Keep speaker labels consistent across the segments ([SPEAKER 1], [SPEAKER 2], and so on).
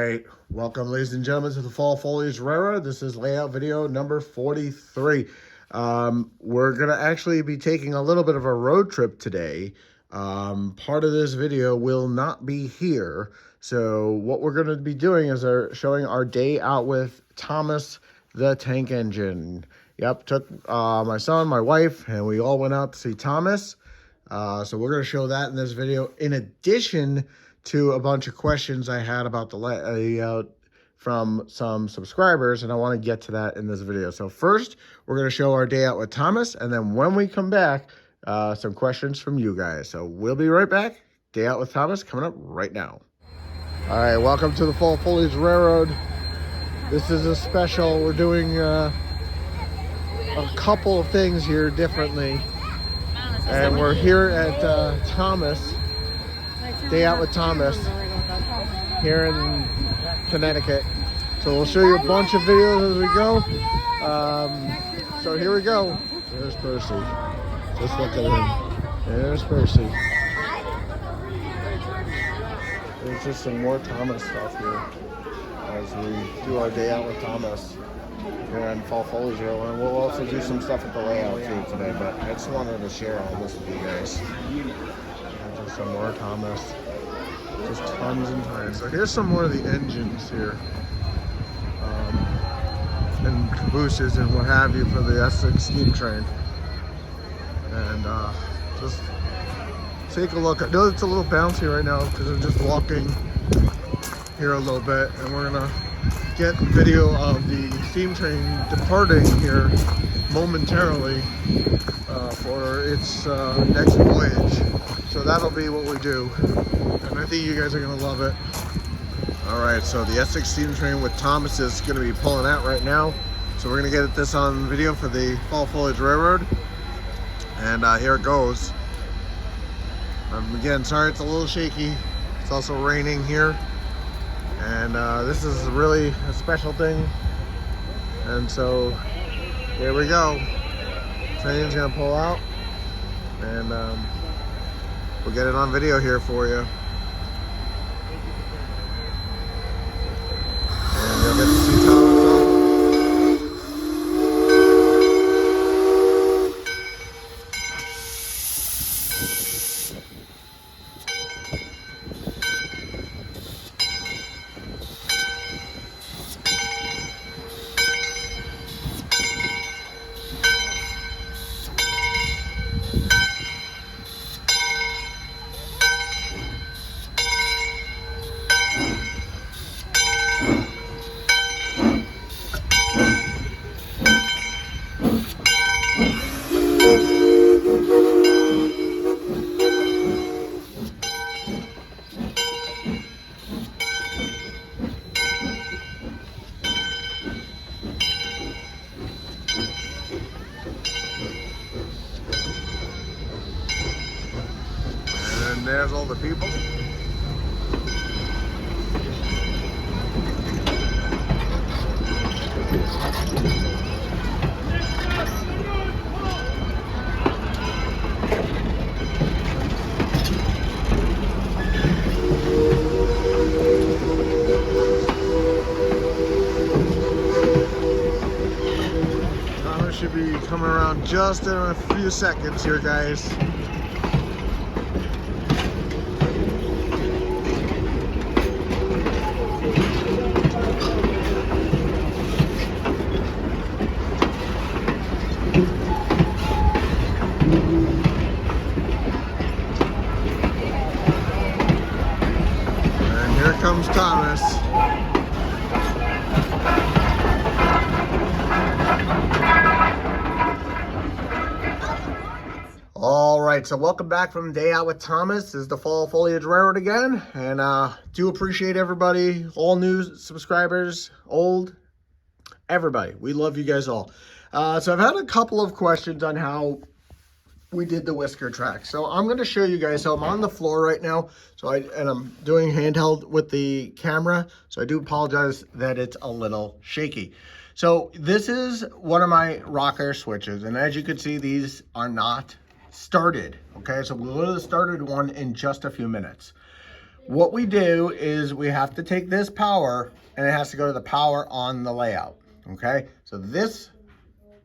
[SPEAKER 1] right, welcome ladies and gentlemen to the Fall Foliage Railroad. This is layout video number 43. We're gonna actually be taking a little bit of a road trip today. Part of this video will not be here. So what we're gonna be doing is showing our day out with Thomas the tank engine. Yep, took my son, my wife, and we all went out to see Thomas. So we're gonna show that in this video, in addition to a bunch of questions I had about the layout from some subscribers, and I want to get to that in this video. So first, we're going to show our day out with Thomas, and then when we come back, some questions from you guys. So we'll be right back. Day out with Thomas coming up right now. All right, welcome to the Fall Foliage Railroad. This is a special. We're doing a couple of things here differently, and we're here at Thomas. Day out with Thomas here in Connecticut. So we'll show you a bunch of videos as we go. So here we go. There's Percy. Just look at him. There's Percy. There's just some more Thomas stuff here as we do our day out with Thomas here in Fall Foliage Railroad. And we'll also do some stuff at the layout too today, but I just wanted to share all this with you guys. Just some more Thomas, just tons and tons. So here's some more of the engines here, and cabooses and what have you for the S6 steam train. And just take a look. I know it's a little bouncy right now because I'm just walking here a little bit, and we're gonna get video of the steam train departing here momentarily for its next voyage. So that'll be what we do, and I think you guys are gonna love it. All right, so the S6 steam train with Thomas is gonna be pulling out right now. So we're gonna get this on video for the Fall Foliage Railroad, and here it goes. Again, sorry it's a little shaky. It's also raining here, and this is really a special thing. And so here we go. Train's gonna pull out, and we'll get it on video here for you. And you'll get to see Thomas also. And there's all the people. Thomas should be coming around just in a few seconds here, guys. And here comes Thomas. All right, so welcome back from Day Out with Thomas. This is the Fall Foliage Railroad again, and do appreciate everybody, all new subscribers, old, everybody. We love you guys all. So I've had a couple of questions on how we did the Whisker track. So I'm going to show you guys. So I'm on the floor right now, and I'm doing handheld with the camera, so I do apologize that it's a little shaky. So this is one of my rocker switches, and as you can see, these are not started. Okay, so we'll go to the started one in just a few minutes. what we do is we have to take this power and it has to go to the power on the layout, okay? So this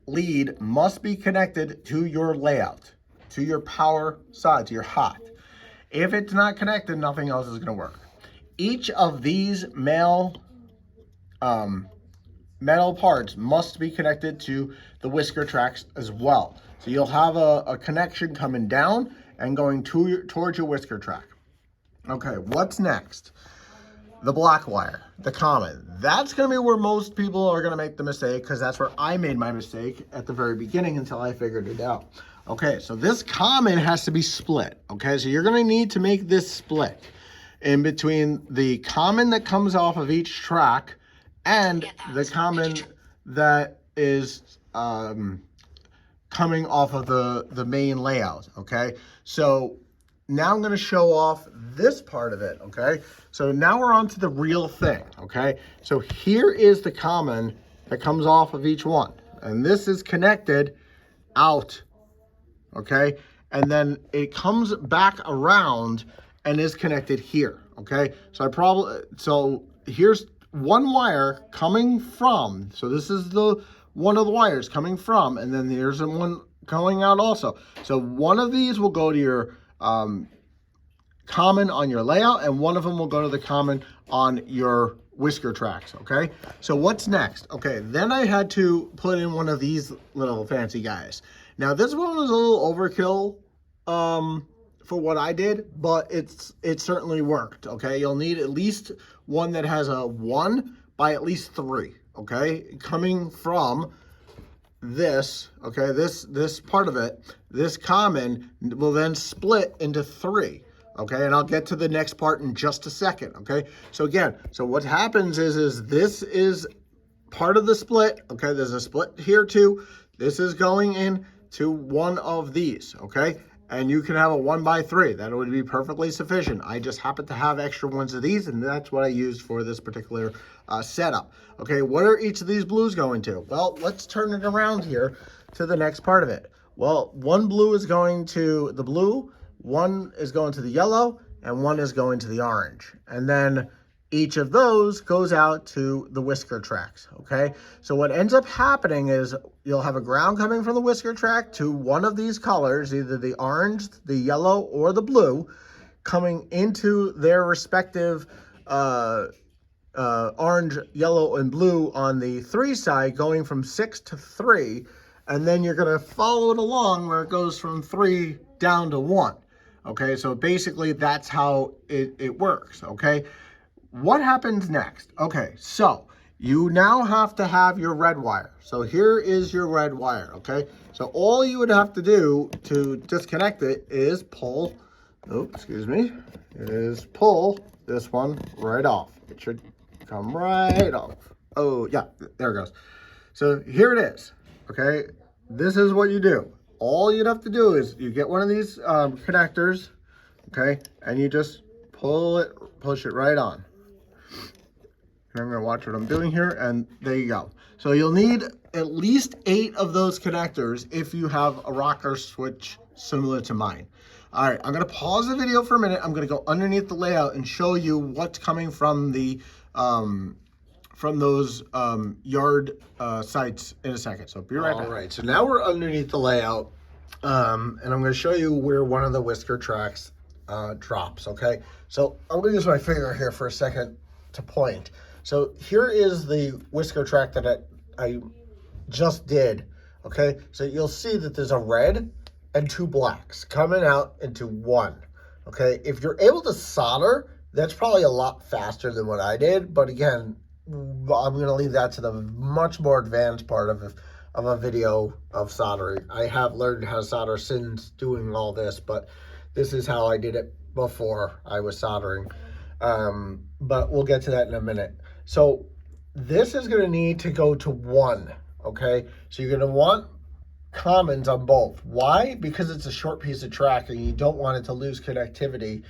[SPEAKER 1] lead must be connected to your layout, to your power side, to your hot. If it's not connected, nothing else is gonna work. Each of these metal parts must be connected to the whisker tracks as well. So you'll have a connection coming down and going towards your whisker track. Okay, what's next? The black wire, the common. That's gonna be where most people are gonna make the mistake, because that's where I made my mistake at the very beginning until I figured it out. Okay, so this common has to be split. Okay, so you're gonna need to make this split in between the common that comes off of each track and the common that is coming off of the main layout, okay? So now I'm gonna show off this part of it, okay? So now we're on to the real thing, okay? So here is the common that comes off of each one. And this is connected out, okay? And then it comes back around and is connected here, okay? So here's one wire coming from, so this is the one of the wires coming from, and then there's one going out also. So one of these will go to your common on your layout, and one of them will go to the common on your whisker tracks, okay? So what's next? Okay, then I had to put in one of these little fancy guys. Now this one was a little overkill for what I did, but it certainly worked, okay? You'll need at least one that has a 1 by at least 3, okay? Coming from this, okay, this part of it, this common will then split into 3, okay? And I'll get to the next part in just a second, okay? So again, so what happens is this is part of the split, okay? There's a split here too. This is going in to one of these, okay? And you can have a 1 by 3. That would be perfectly sufficient. I just happen to have extra ones of these, and that's what I used for this particular setup. Okay, what are each of these blues going to? Well, let's turn it around here to the next part of it. Well, one blue is going to the blue, one is going to the yellow, and one is going to the orange. And then each of those goes out to the whisker tracks, okay? So what ends up happening is you'll have a ground coming from the whisker track to one of these colors, either the orange, the yellow, or the blue, coming into their respective orange, yellow, and blue on the 3 side, going from 6 to 3, and then you're gonna follow it along where it goes from 3 down to 1, okay? So basically that's how it works, okay? What happens next? Okay, so you now have to have your red wire. So here is your red wire, okay? So all you would have to do to disconnect it is pull this one right off. It should come right off. Oh, yeah, there it goes. So here it is, okay? This is what you do. All you'd have to do is you get one of these connectors, okay? And you just push it right on. I'm going to watch what I'm doing here, and there you go. So you'll need at least 8 of those connectors if you have a rocker switch similar to mine. All right, I'm going to pause the video for a minute. I'm going to go underneath the layout and show you what's coming from the from those yard sites in a second. So be right back. All right, so now we're underneath the layout, and I'm going to show you where one of the whisker tracks drops, okay? So I'm going to use my finger here for a second to point. So here is the whisker track that I just did, okay? So you'll see that there's a red and 2 blacks coming out into 1, okay? If you're able to solder, that's probably a lot faster than what I did, but again, I'm gonna leave that to the much more advanced part of a video of soldering. I have learned how to solder since doing all this, but this is how I did it before I was soldering. But we'll get to that in a minute. So this is going to need to go to 1, okay? So you're going to want commons on both. Why? Because it's a short piece of track and you don't want it to lose connectivity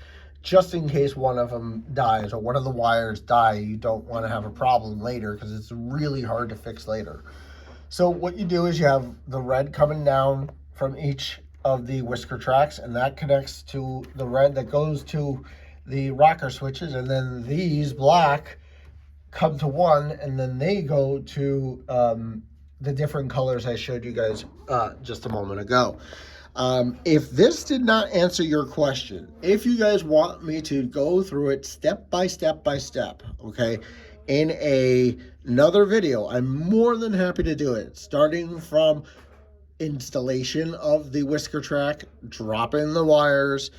[SPEAKER 1] just in case one of them dies or one of the wires die. You don't want to have a problem later because it's really hard to fix later. So what you do is you have the red coming down from each of the whisker tracks, and that connects to the red that goes to the rocker switches, and then these black come to one, and then they go to the different colors I showed you guys just a moment ago. If this did not answer your question, if you guys want me to go through it step by step by step, okay, in another video, I'm more than happy to do it, starting from installation of the Whisker track, dropping the wires,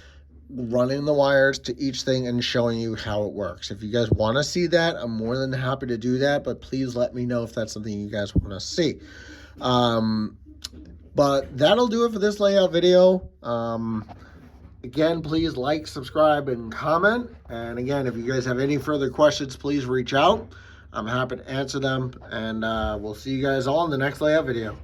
[SPEAKER 1] running the wires to each thing, and showing you how it works. If you guys want to see that, I'm more than happy to do that, but please let me know if that's something you guys want to see. But that'll do it for this layout video. Again, please like, subscribe, and comment. And again, if you guys have any further questions, please reach out. I'm happy to answer them. And we'll see you guys all in the next layout video.